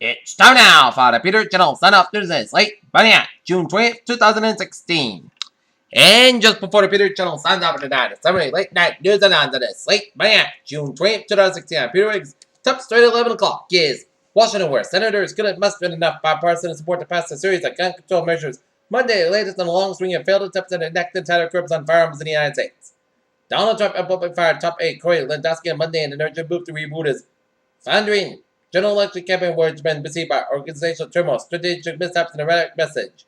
It's time now for the Peter Channel Sun Up Thursdays, late Banya, June 20th, 2016. And just before the Peter Channel signs off tonight, it's summary late night news and on this late Banya, June 20th, 2016. I'm Peter Wiggins. Top story at 11 o'clock is Washington, where senators couldn't muster enough bipartisan support to pass a series of gun control measures. Monday, the latest in a long string of failed attempts at enacting tighter curbs on firearms in the United States. Donald Trump and public fired top aide Corey Lewandowski on Monday in an urgent move to reboot his foundering general election campaign where it's been besieged by organizational turmoil, strategic mishaps, and erratic message.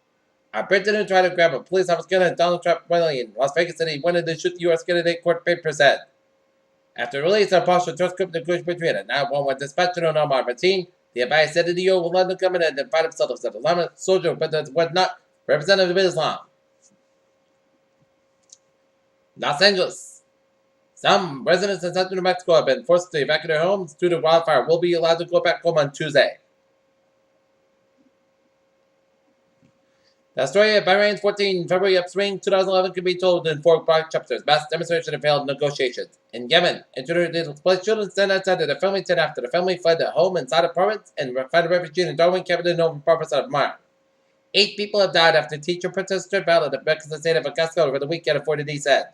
A Britain tried to grab a police officer gun and Donald Trump rally in Las Vegas said he wanted to shoot the U.S. candidate court papers said. After release of partial transcript negotiation between a 911 dispatcher on Omar Martin, the advice said the DO will London government identified himself as an Islamic soldier, but that was not representative of Islam. Los Angeles. Some residents in central New Mexico have been forced to evacuate their homes due to wildfire. Will be allowed to go back home on Tuesday. The story of Bahrain's 14 February upswing 2011 can be told in 4 broad chapters. Mass demonstration and failed negotiations. In Yemen, displaced children stand outside of the family tent after the family fled their home inside a province and found a refugee in Darwin capital in the province of Mar. 8 people have died after teacher protested battle at the Mexican state of Augusta over the weekend, authorities said.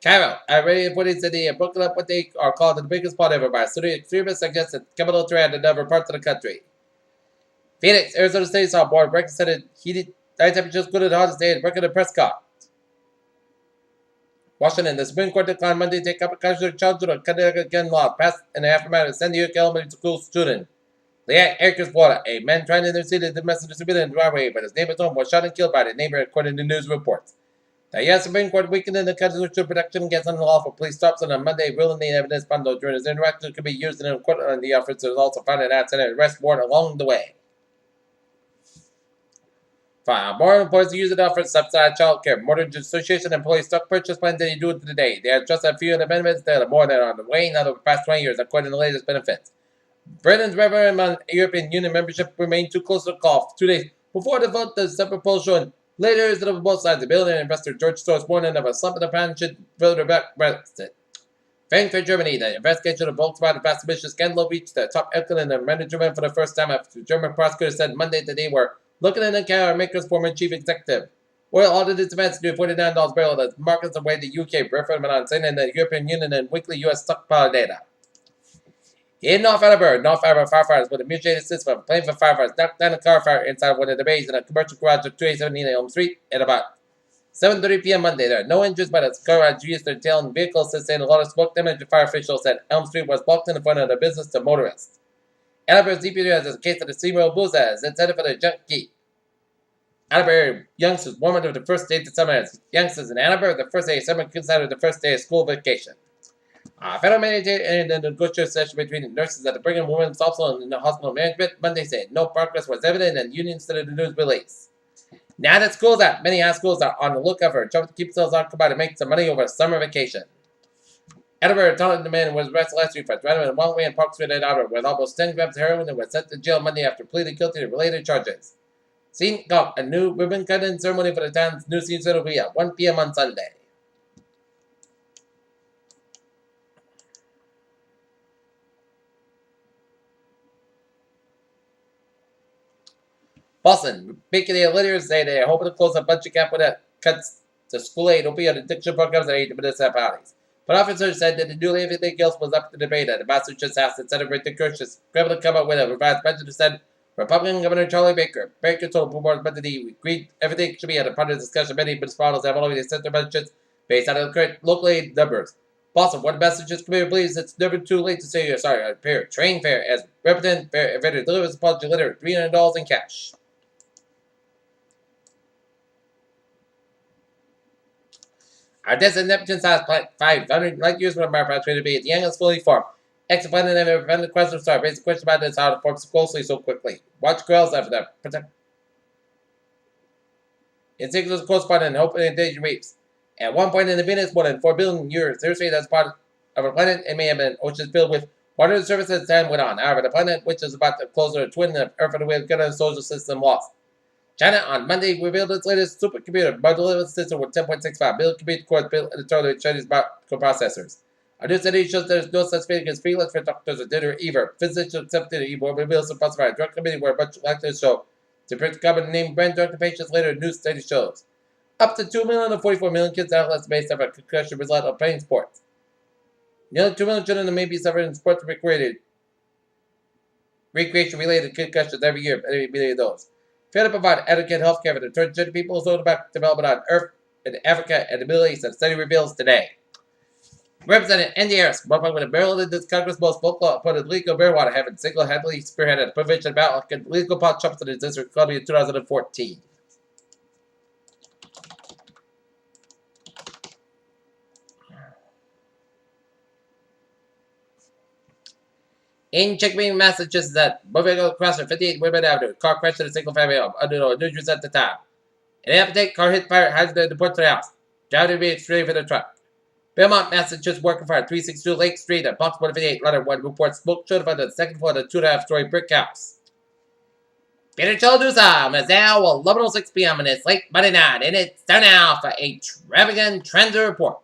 Cairo, already reported city have broken up what they are called the biggest plot ever by Sunni extremists against the capital Tehran and other parts of the country. Phoenix, Arizona State saw more record-setting heated high temperatures good at the hottest day in record of Prescott. Washington, the Supreme Court declined Monday to take up a constitutional challenge to the Connecticut gun law passed in the aftermath of San Diego elementary school student. Leanne Akers, Florida, a man trying to intercede in the domestic civilian driveway, but his neighbor's home was shot and killed by the neighbor, according to news reports. The U.S. Supreme Court weakened the constitutional protection against unlawful police stops on Monday, ruling the evidence bundle during his interaction could be used in a court on the officers also found an accident arrest warrant along the way. More employees use it for subsidized child care. Mortgage Association employees stock purchase plans that you do it today. They have just a few of the benefits that are more than on the way in the past 20 years, according to the latest benefits. Britain's referendum on European Union membership remained too close to the call 2 days before the vote. The separate poll showing leaders of both sides, the billionaire investor George Soros warning of a slump in the pound should further back Brexit. Frankfurt, Germany, the investigation of Volkswagen fast emission scandal reached the top echelon of management for the first time after German prosecutors said Monday that they were looking at the car maker's former chief executive. Oil audited advanced to $49 a barrel as markets await the UK referendum on signing the European Union and weekly US stockpile data. In North Attleboro, firefighters with a mutilated system playing for firefighters knocked down a car fire inside one of the bays in a commercial garage of 2817 Elm Street at about 7:30 p.m. Monday. There are no injuries, but a garage used their tail in vehicles sustained a lot of smoke damage. The fire officials said Elm Street was blocked in front of the business to motorists. Attleboro's DPW has a case of the steamroll booze as it's headed for the junkie. Attleboro youngsters warm up the first day of summer as youngsters in Attleboro, the first day of summer considered the first day of school vacation. Federal mediator ended the negotiation session between the nurses at the Brigham and Women's Hospital and the hospital management. Monday said no progress was evident and unions said the news release. Now that school's out, many high schools are on the lookout for a job to keep themselves occupied and make some money over summer vacation. Attleboro talented man was arrested last week for driving a one-way in Park Street at Attleboro with almost 10 grams of heroin and was sent to jail Monday after pleading guilty to related charges. Scene got a new ribbon cutting ceremony for the town's new season will be at 1 p.m. on Sunday. Boston, Bacon leaders say they are hoping to close a budget gap that cuts to school aid, opioid addiction programs, and aid to municipalities. But officers said that the newly everything else was up to debate at the Massachusetts House and Senator Richard Kirsch is able to come up with a revised budget to send Republican Governor Charlie Baker. Baker told Bloomberg that he agreed everything should be at a part of the discussion. Many municipalities have already set their budgets based on the current local aid numbers. Boston, one Massachusetts committee believes it's never too late to say you're sorry. A pair train fare as Representative Fair delivers a apology letter $300 in cash. Our distant Neptune-sized planet 500 light years from our pathway to be at the angle is fully formed. Exoplanet never prevented the question of star. Raise the question about this, how it forms so closely so quickly. Watch girls after that. Protect. It signals a close part and open endangered reefs. At one point in the Venus, more than 4 billion years, history that's part of our planet, it may have been oceans filled with water the surface as time went on. However, the planet, which is about to closer to a twin of Earth and the way of the solar system, lost. China on Monday revealed its latest supercomputer, modular system with 10.65 billion computer cores built in the total Chinese microprocessors. A new study shows there is no such thing as feelings for doctors or dinner either. Physicians accepted it even when meals supposed by a drug committee where a bunch of actors show. To predict common name brand drug to patients later, a new study shows. Up to 2 million to 44 million kids and adolescents may suffer concussion result of playing sports. Nearly 2 million children may be suffering in sports recreation-related concussions every year, every million of those. Fail to provide adequate health care for the transgender people is about development on Earth, in Africa, and the Middle East, and study reveals today. Representative Andy Harris, one of the Maryland Congress most vocal opponent legal marijuana, having single-handedly spearheaded a provision about legal pot shops in his district of Columbia in 2014. In Checkmate, Massachusetts, at Motorcycle Cross 58 Woodman Avenue, car crashed in a single-family home under no news at the time. An appetite car hit fire hazard in the Port House. Driver to be extreme for the truck. Belmont, Massachusetts, working fire 362 Lake Street at Box 158, Letter 1 reports smoke showed up on the second floor of the 2.5-story brick house. Peter Chaldusa is now 11:06 p.m. and it's late Monday night, and it's time now for a extravagant transit report.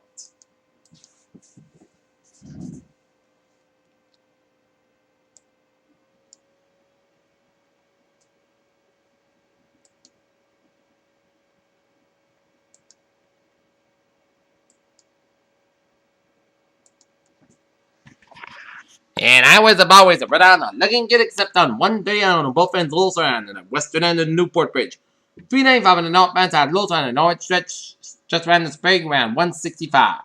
And highways have always run on looking good except on 130 on both ends of Lawson and the western end of the Newport Bridge. 395 on the northbound side of Lawson and the north stretch just around the spring around 165.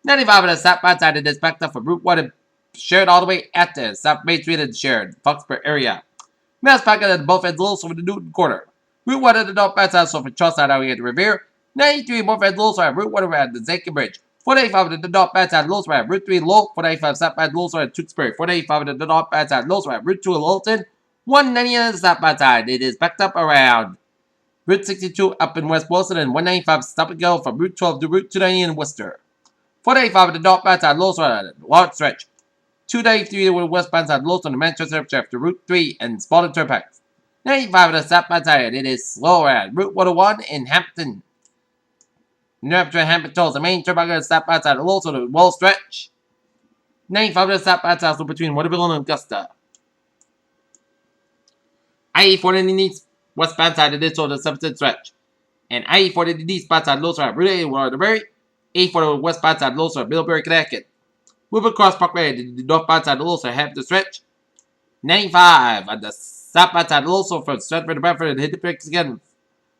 95 on the southbound side of this backed up from Route 1 and shared all the way at the South Main Street and shared Foxborough area. Mass packet at both ends of Lawson with the Newton Quarter. Route 1 at the northbound side so from Charlestown out here at the Revere. 93 both ends of Lawson and Route 1 around the Zankin Bridge. 485 at the northbound side, Lowell's Route 3 Low, 485 southbound Lowell's Route Tewksbury, 485 at the northbound side, Lowell's Route 2 Lowellton, 190 on the southbound side. It is backed up around Route 62 up in West Wilson and 195 stop and go from Route 12 to Route 290 in Worcester. 485 at the northbound side, Lowell's Route, long stretch. 293 to the westbound side, Lowell's on the Manchester Upshift to Route 3 and Spalding Turnpike. 95 at the southbound side, it is slow around Route 101 in Hampton. New Hampshire Hampton tolls the main turnpike at the southbound side of Lowell, the Wall stretch. 95 at the southbound side, so between Waterville and Augusta. I-84 in the east westbound side of this on the 7th stretch. And I-84 in the eastbound side of Lowell, Route 8 in Waterbury. 84 to the westbound side of Lowell, Middlebury, Connecticut. River Cross Parkway, the northbound side of Lowell, Hampton stretch. 95 on the southbound side of Lowell from Stratford to Bradford and hit the brakes again.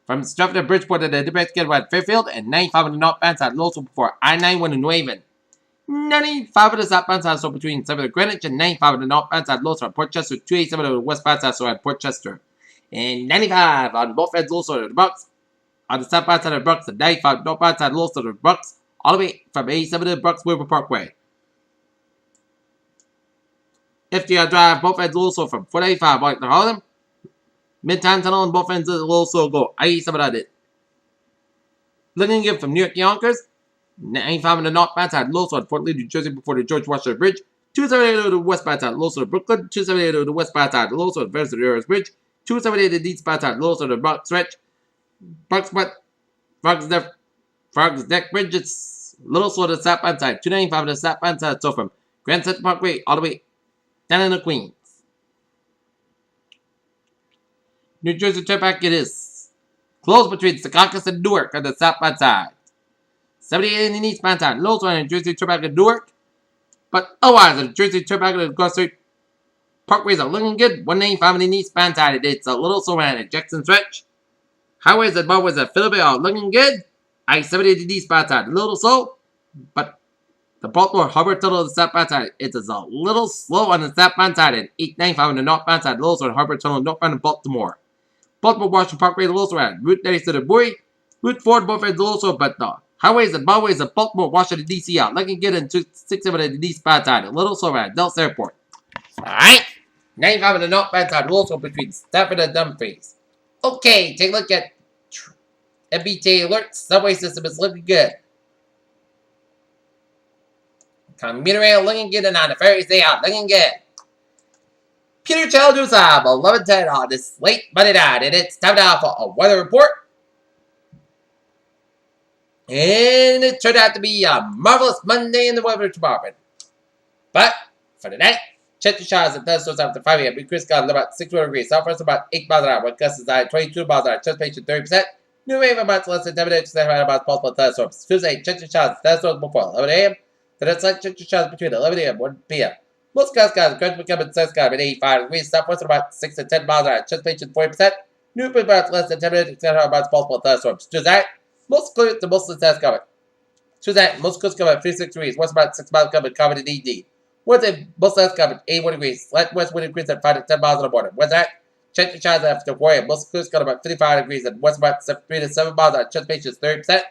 From Stratford to Bridgeport to the Debate again at Fairfield, and 95 on the northbound side, Lowell before I-91 in New Haven. 95 on the southbound side, so between 7 of Greenwich, and 95 on the northbound side, Lowell at Port Chester, 287 on the westbound side, so at Port Chester. And 95 on both ends, Lowell to the Bronx. On the southbound side of the Bronx, and 95 northbound side, Lowell to the Bronx, all the way from 87 to the Bronx River Parkway. FDR Drive, both ends, Lowell from 485 right to Harlem. Midtown Tunnel on both ends will also go. I-87 on it. Looking good from New York to Yonkers. 95 on the northbound side, Lowell on Fort Lee, New Jersey before the George Washington Bridge. 278 to the westbound side, Lowell to Brooklyn. 278 to the westbound side, Lowell on Versus the Bridge. 278 to the eastbound side, Lowell on the Bronx stretch. Frog's Neck Bridge, it's Little Slow to the southbound side. 295 on the southbound side, so from Grand Central Parkway all the way down in the Queens. New Jersey Turnpike, it is closed between Secaucus and Newark on the southbound side. 78 in the eastbound side, Lowell on New Jersey Turnpike and Newark. But otherwise, the New Jersey Turnpike and Cross Street Parkways are looking good. 195 in the eastbound side, it's a little slow around at Jackson Stretch. Highways and byways at Philadelphia are looking good. I-70 in the eastbound side, a little slow. But the Baltimore Harbor Tunnel on the southbound side, it is a little slow on the southbound side. And 895 on the northbound side, Lowell on Harbor Tunnel northbound in Baltimore. Baltimore Washington Parkway, Lowell around Route 90 to the Buoy, Route 4 both ends also, but the highways and byways of Baltimore, Washington, D.C. are looking good in 67 on the eastbound side, a little slow around Dulles Airport. Alright, 95 on the northbound side, also between Stafford and Dumfries. Okay, take a look at MBTA alert. Subway system is looking good. Commuter rail looking good, and on the ferries they are looking good. Peter Chaldusa, 11:10 on this late Monday night, and it's time now for a weather report. And it turned out to be a marvelous Monday in the weather department. But for the night, check the showers and thunderstorms after 5 a.m. Increase got about 600 degrees. Southwest about 8 miles an hour. Wind gusts is high 22 miles an hour. Anticipation 30%. New wave about less than 10 minutes. Then about possible thunderstorms. Tuesday, check the showers and thunderstorms before 11 a.m. The next night, check the showers between 11 a.m. and 1 p.m. Most skies gradually becoming sun sky at 85 degrees. Southwest about 6 to 10 miles an hour. Anticipation 40%. New wind about less than 10 minutes. Etc. about possible thunderstorms. Tuesday, most clear to mostly sun sky. Tuesday, most coast covered 56 degrees. West about 6 miles covered, covered in ED. Wednesday, most lands covered 81 degrees. Slight west wind increase at 5 to 10 miles in the morning. Wednesday, check the showers after 4 a.m. Most coast covered about 55 degrees and west about 3 to 7 miles. Anticipation is 30%.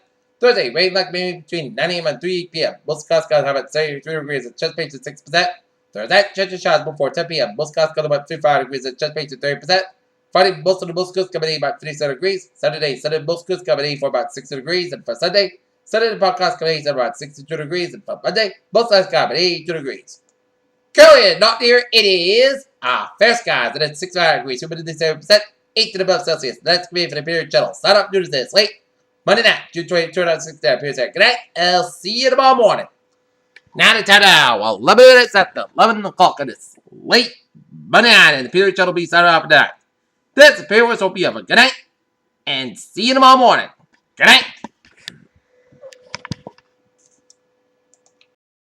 Thursday, rain likely between 9 a.m. and 3 p.m. Most coast covered about 73 degrees and anticipation is 6%. Thursday, check the showers before 10 p.m. Most coast covered about 55 degrees and anticipation is 30%. Friday, most of the most coast covered about 37 degrees. Saturday, most coast covered for about 60 degrees. And for Sunday, the podcast covered at about 62 degrees. And for Monday, most lands covered 82 degrees. Currently, not near it is fair skies and it's 65 degrees, humidity 7%, 18 above Celsius. That's going to be for the period channel. Sign up, notice this late. Monday night, June 22, 2016. Good night. I'll see you tomorrow morning. Now the time now. Well, 11 minutes after 11 o'clock and it's late Monday night and the period channel will be signing off for the night. This is the period, hope you have a good night and see you tomorrow morning. Good night.